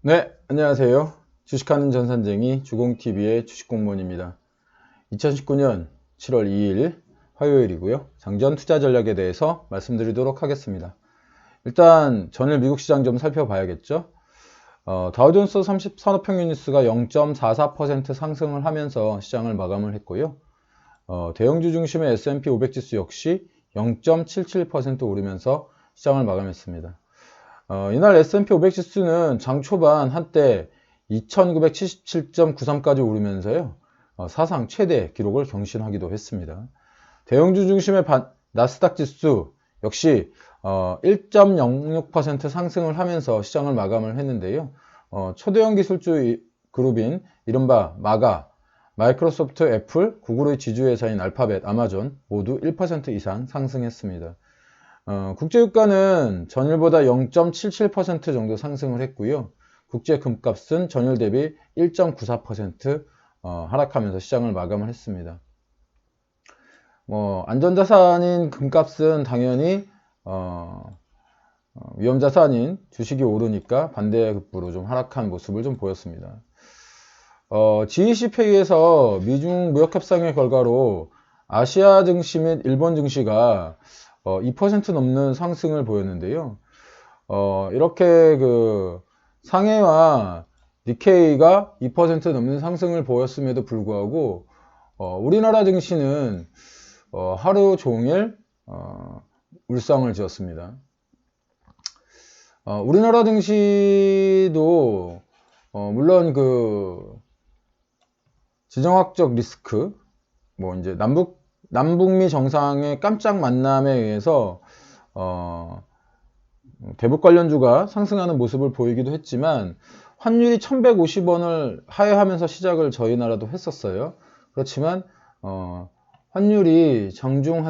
네, 안녕하세요. 주식하는 전산쟁이 주공TV의 주식공무원입니다. 2019년 7월 2일 화요일이고요. 장전 투자 전략에 대해서 말씀드리도록 하겠습니다. 일단 전일 미국 시장 좀 살펴봐야겠죠. 다우존스 30 산업평균지수가 0.44% 상승을 하면서 시장을 마감을 했고요. 대형주 중심의 S&P 500 지수 역시 0.77% 오르면서 시장을 마감했습니다. 이날 S&P 500 지수는 장 초반 한때 2977.93까지 오르면서요. 사상 최대 기록을 경신하기도 했습니다. 대형주 중심의 나스닥 지수 역시 1.06% 상승을 하면서 시장을 마감을 했는데요. 초대형 기술주 그룹인 이른바 마가, 마이크로소프트, 애플, 구글의 지주회사인 알파벳, 아마존 모두 1% 이상 상승했습니다. 국제유가는 전일보다 0.77% 정도 상승을 했고요. 국제 금값은 전일 대비 1.94% 하락하면서 시장을 마감을 했습니다. 안전자산인 금값은 당연히 위험자산인 주식이 오르니까 반대급부로 좀 하락한 모습을 좀 보였습니다. G20 회의에서 미중 무역협상의 결과로 아시아 증시 및 일본 증시가 2% 넘는 상승을 보였는데요. 이렇게 그 상해와 니케이가 2% 넘는 상승을 보였음에도 불구하고 우리나라 증시는 하루 종일 울상을 지었습니다. 우리나라 증시도 물론 그 지정학적 리스크, 이제 남북미 정상의 깜짝 만남에 의해서 대북 관련주가 상승하는 모습을 보이기도 했지만 환율이 1150원을 하회하면서 시작을 저희 나라도 했었어요. 그렇지만 환율이 정중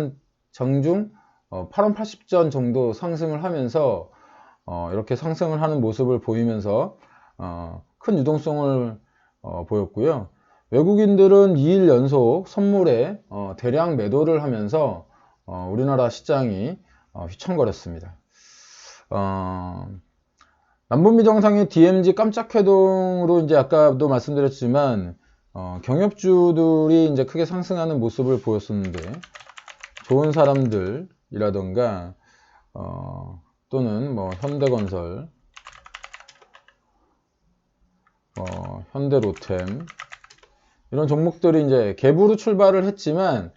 8원 80전 정도 상승을 하면서 이렇게 상승을 하는 모습을 보이면서 큰 유동성을 보였고요. 외국인들은 2일 연속 선물에 대량 매도를 하면서 우리나라 시장이 휘청거렸습니다. 남북미 정상의 DMZ 깜짝 회동으로 이제 아까도 말씀드렸지만 경협주들이 이제 크게 상승하는 모습을 보였었는데 좋은 사람들이라던가 또는 현대건설, 현대로템 이런 종목들이 이제 갭으로 출발을 했지만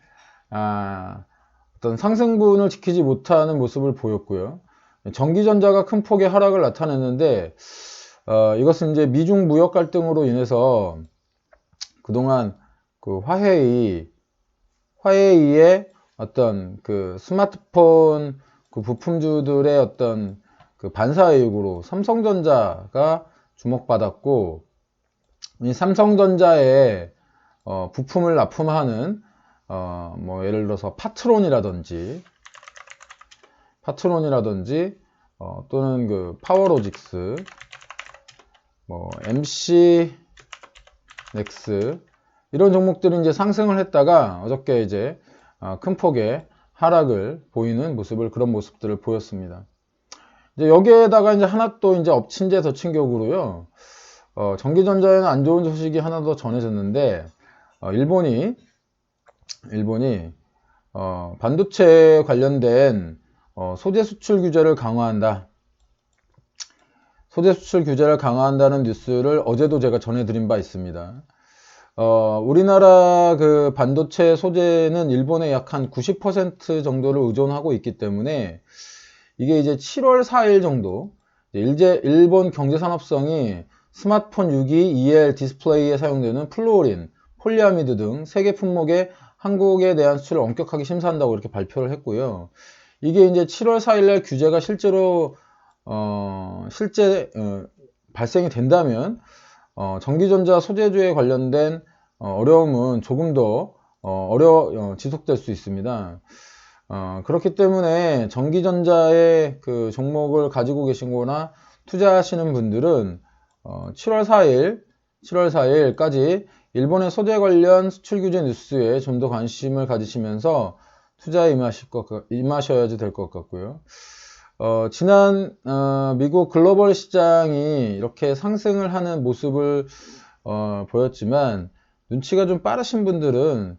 어떤 상승분을 지키지 못하는 모습을 보였고요. 전기전자가 큰 폭의 하락을 나타냈는데 이것은 이제 미중 무역 갈등으로 인해서 그동안 그 화웨이의 어떤 그 스마트폰 그 부품주들의 어떤 그 반사이익으로 삼성전자가 주목받았고, 이 삼성전자의 부품을 납품하는 예를 들어서 파트론이라든지 또는 그 파워로직스, MC 넥스 이런 종목들이 이제 상승을 했다가 어저께 이제 큰 폭의 하락을 보이는 그런 모습들을 보였습니다. 이제 여기에다가 이제 하나 또 이제 엎친 데 덮친 격으로요. 전기전자에는 안 좋은 소식이 하나 더 전해졌는데 일본이 반도체 관련된 소재 수출 규제를 강화한다. 소재 수출 규제를 강화한다는 뉴스를 어제도 제가 전해드린 바 있습니다. 우리나라 그 반도체 소재는 일본의 약 한 90% 정도를 의존하고 있기 때문에 이게 이제 7월 4일 정도 일본 경제산업성이 스마트폰 6기 EL 디스플레이에 사용되는 플루오린, 폴리아미드 등 3개 품목의 한국에 대한 수출을 엄격하게 심사한다고 이렇게 발표를 했고요. 이게 이제 7월 4일날 규제가 실제로 발생이 된다면 전기전자 소재주에 관련된 어려움은 조금 더 지속될 수 있습니다. 그렇기 때문에 전기전자의 그 종목을 가지고 계시거나 투자하시는 분들은 7월 4일까지 일본의 소재 관련 수출 규제 뉴스에 좀 더 관심을 가지시면서 투자에 임하셔야지 될 것 같고요. 지난 미국 글로벌 시장이 이렇게 상승을 하는 모습을 보였지만 눈치가 좀 빠르신 분들은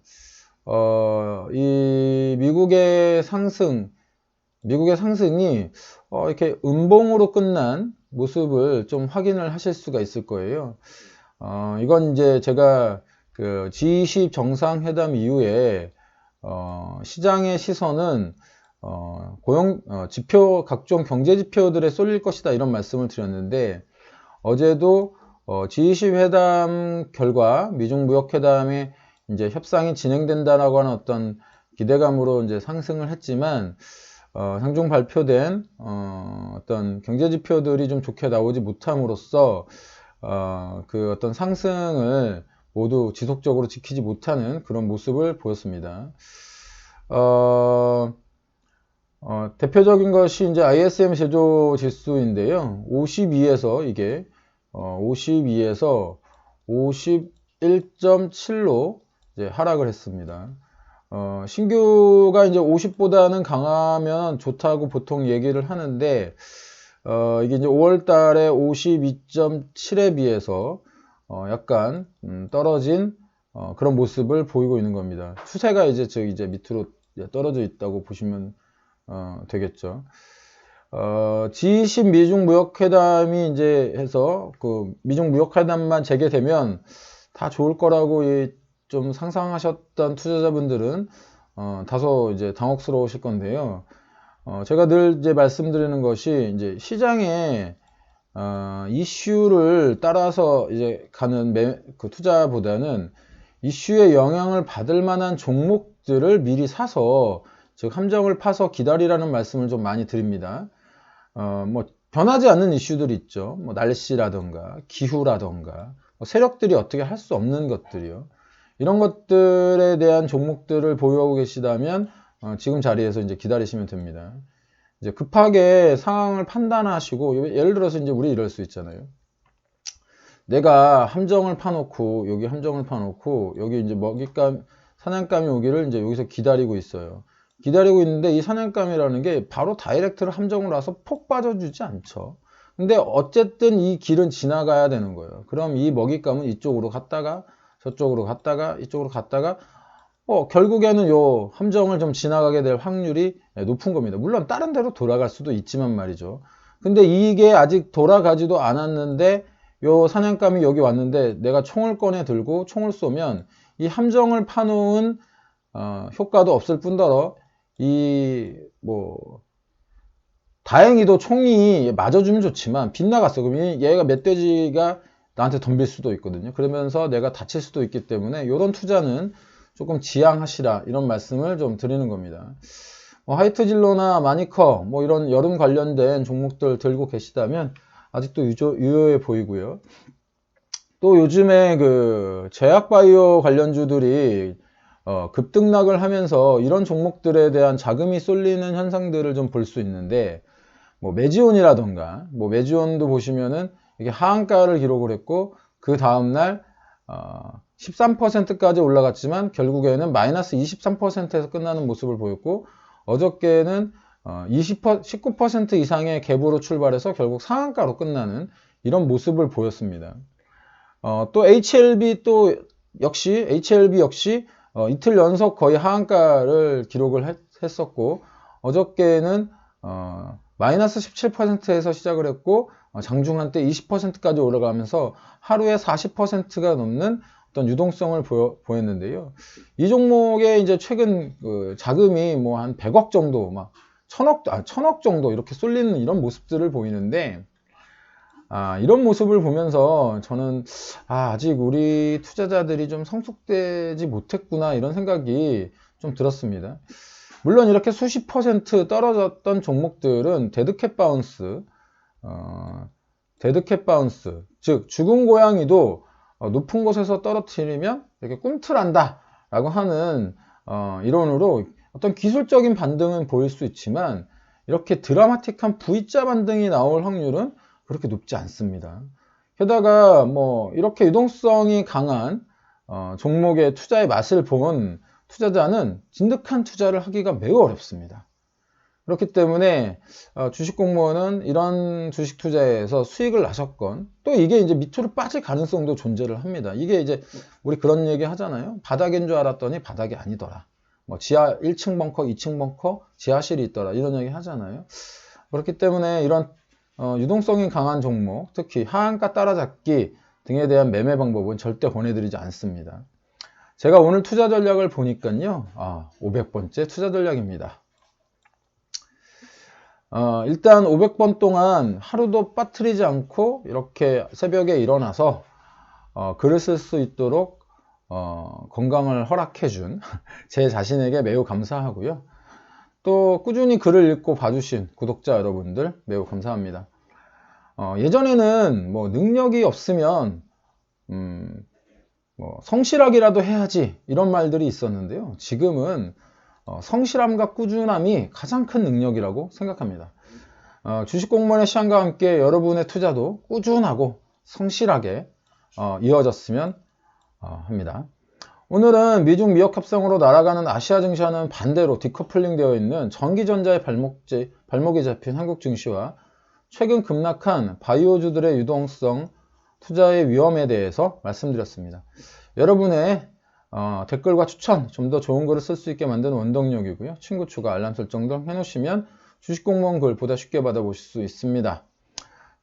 이 미국의 상승이 이렇게 음봉으로 끝난 모습을 좀 확인을 하실 수가 있을 거예요. 이건 이제 제가 그 G20 정상회담 이후에 시장의 시선은 각종 경제 지표들에 쏠릴 것이다 이런 말씀을 드렸는데, 어제도 G20 회담 결과 미중 무역 회담에 이제 협상이 진행된다라고 하는 어떤 기대감으로 이제 상승을 했지만, 상중 발표된 어떤 경제 지표들이 좀 좋게 나오지 못함으로써 그 어떤 상승을 모두 지속적으로 지키지 못하는 그런 모습을 보였습니다. 대표적인 것이 이제 ISM 제조 지수인데요. 52에서 이게 52에서 51.7로 이제 하락을 했습니다. 신규가 이제 50보다는 강하면 좋다고 보통 얘기를 하는데, 이게 이제 5월 달에 52.7에 비해서 약간 떨어진 그런 모습을 보이고 있는 겁니다. 추세가 이제 밑으로 떨어져 있다고 보시면 되겠죠. G20 미중 무역회담이 이제 해서 그 미중 무역회담만 재개되면 다 좋을 거라고 좀 상상하셨던 투자자분들은 다소 이제 당혹스러우실 건데요. 제가 늘 이제 말씀드리는 것이 이제 시장의 이슈를 따라서 이제 가는 그 투자보다는 이슈의 영향을 받을 만한 종목들을 미리 사서, 즉 함정을 파서 기다리라는 말씀을 좀 많이 드립니다. 뭐 변하지 않는 이슈들이 있죠. 뭐 날씨라던가 기후라던가 세력들이 어떻게 할 수 없는 것들이요. 이런 것들에 대한 종목들을 보유하고 계시다면 지금 자리에서 이제 기다리시면 됩니다. 이제 급하게 상황을 판단하시고, 예를 들어서 이제 우리 이럴 수 있잖아요. 내가 함정을 파놓고 여기 함정을 파놓고 여기 이제 먹잇감 사냥감이 오기를 이제 여기서 기다리고 있어요. 기다리고 있는데 이 사냥감이라는 게 바로 다이렉트로 함정을 와서 폭 빠져주지 않죠. 근데 어쨌든 이 길은 지나가야 되는 거예요. 그럼 이 먹잇감은 이쪽으로 갔다가 저쪽으로 갔다가 이쪽으로 갔다가 결국에는 요 함정을 좀 지나가게 될 확률이 높은 겁니다. 물론 다른 데로 돌아갈 수도 있지만 말이죠. 근데 이게 아직 돌아가지도 않았는데 요 사냥감이 여기 왔는데 내가 총을 꺼내 들고 총을 쏘면 이 함정을 파놓은 효과도 없을 뿐더러 다행히도 총이 맞아주면 좋지만 빗나갔어. 그러면 얘가 멧돼지가 나한테 덤빌 수도 있거든요. 그러면서 내가 다칠 수도 있기 때문에 이런 투자는 조금 지양하시라, 이런 말씀을 좀 드리는 겁니다. 화이트진로나 마니커 이런 여름 관련된 종목들 들고 계시다면 아직도 유효해 보이고요. 또 요즘에 그 제약바이오 관련주들이 급등락을 하면서 이런 종목들에 대한 자금이 쏠리는 현상들을 좀 볼 수 있는데, 메지온이라던가 메지온도 보시면은 이게 하한가를 기록을 했고 그 다음날 13%까지 올라갔지만 결국에는 마이너스 23%에서 끝나는 모습을 보였고, 어저께는 19% 이상의 갭으로 출발해서 결국 상한가로 끝나는 이런 모습을 보였습니다. 또 HLB 역시 이틀 연속 거의 하한가를 기록을 했었고, 어저께는 마이너스 17%에서 시작을 했고 장중 한때 20%까지 올라가면서 하루에 40%가 넘는 어떤 유동성을 보였는데요. 이 종목에 이제 최근 그 자금이 한 100억 정도, 천억 정도 이렇게 쏠리는 이런 모습들을 보이는데, 이런 모습을 보면서 저는 아직 우리 투자자들이 좀 성숙되지 못했구나, 이런 생각이 좀 들었습니다. 물론 이렇게 수십 퍼센트 떨어졌던 종목들은 데드캣 바운스, 즉 죽은 고양이도 높은 곳에서 떨어뜨리면 이렇게 꿈틀한다 라고 하는 이론으로 어떤 기술적인 반등은 보일 수 있지만, 이렇게 드라마틱한 V자 반등이 나올 확률은 그렇게 높지 않습니다. 게다가 이렇게 유동성이 강한 종목의 투자의 맛을 본 투자자는 진득한 투자를 하기가 매우 어렵습니다. 그렇기 때문에 주식 공무원은 이런 주식 투자에서 수익을 나셨건 또 이게 이제 밑으로 빠질 가능성도 존재를 합니다. 이게 이제 우리 그런 얘기 하잖아요. 바닥인 줄 알았더니 바닥이 아니더라. 뭐 지하 1층 벙커, 2층 벙커, 지하실이 있더라. 이런 얘기 하잖아요. 그렇기 때문에 이런 유동성이 강한 종목, 특히 하한가 따라잡기 등에 대한 매매 방법은 절대 권해드리지 않습니다. 제가 오늘 투자 전략을 보니까요. 500번째 투자 전략입니다. 일단 500번 동안 하루도 빠뜨리지 않고 이렇게 새벽에 일어나서 글을 쓸 수 있도록 건강을 허락해준 제 자신에게 매우 감사하고요. 또 꾸준히 글을 읽고 봐주신 구독자 여러분들 매우 감사합니다. 예전에는 뭐 능력이 없으면 뭐 성실하기라도 해야지 이런 말들이 있었는데요. 지금은 성실함과 꾸준함이 가장 큰 능력이라고 생각합니다. 주식공무원의 시간과 함께 여러분의 투자도 꾸준하고 성실하게 이어졌으면 합니다. 오늘은 미중 미역 합성으로 날아가는 아시아 증시와는 반대로 디커플링 되어 있는 전기전자의 발목이 잡힌 한국 증시와 최근 급락한 바이오주들의 유동성 투자의 위험에 대해서 말씀드렸습니다. 여러분의 댓글과 추천, 좀 더 좋은 글을 쓸 수 있게 만드는 원동력이고요. 친구 추가, 알람 설정 등 해놓으시면 주식공무원 글 보다 쉽게 받아보실 수 있습니다.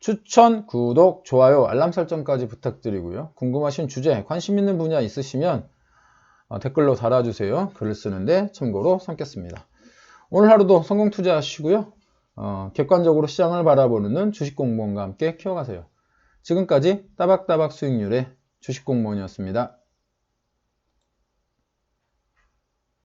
추천, 구독, 좋아요, 알람 설정까지 부탁드리고요. 궁금하신 주제, 관심 있는 분야 있으시면 댓글로 달아주세요. 글을 쓰는데 참고로 삼겠습니다. 오늘 하루도 성공 투자하시고요. 객관적으로 시장을 바라보는 주식공무원과 함께 키워가세요. 지금까지 따박따박 수익률의 주식공무원이었습니다.